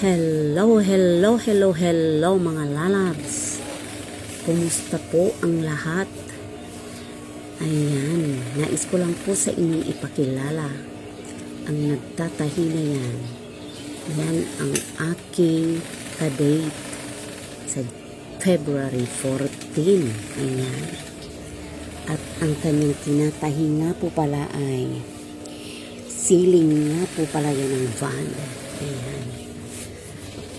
Hello mga lalabs. Kumusta po ang lahat? Ayan, nais ko lang po sa inyo ipakilala ang nagtatahi na yan. Yan ang aking kadate sa February 14. Ayan. At ang kanyang tinatahi nga po pala ay ceiling nga po pala yan ng van. Ayan.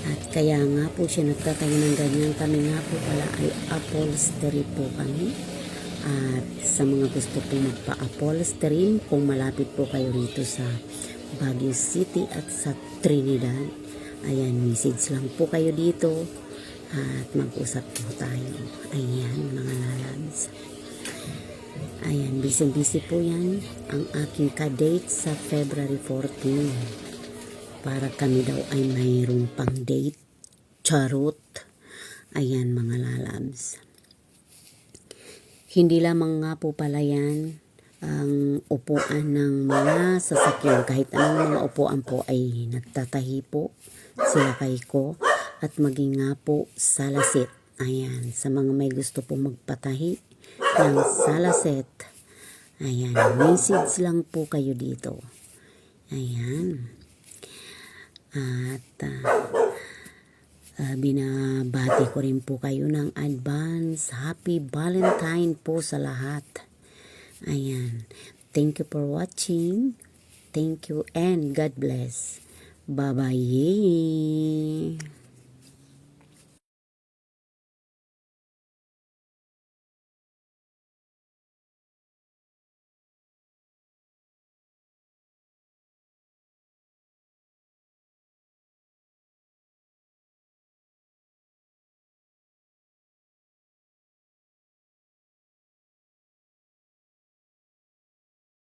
At kaya nga po siya nagtatayo ng ganyan. Kami nga po pala ay upholstery po kami. At sa mga gusto po magpa-upholstery, kung malapit po kayo rito sa Baguio City at sa Trinidad, ayan, message lang po kayo dito at mag-usap po tayo. Ayan, mga lalabs. Ayan, busy po yan ang aking kadate sa February 14. Para kami daw ay mayroong pang date. Charot. Ayan, mga lalabs. Hindi lamang nga po pala yan ang upuan ng mga sasakyan. Kahit anong mga upuan po ay nagtatahi po sila kay ko. At maging nga po salaset. Ayan, sa mga may gusto po magpatahi ng salaset. Ayan, message lang po kayo dito. Ayan. At binabati ko rin po kayo ng advance Happy Valentine po sa lahat. Ayan. Thank you for watching. Thank you and God bless. Bye-bye.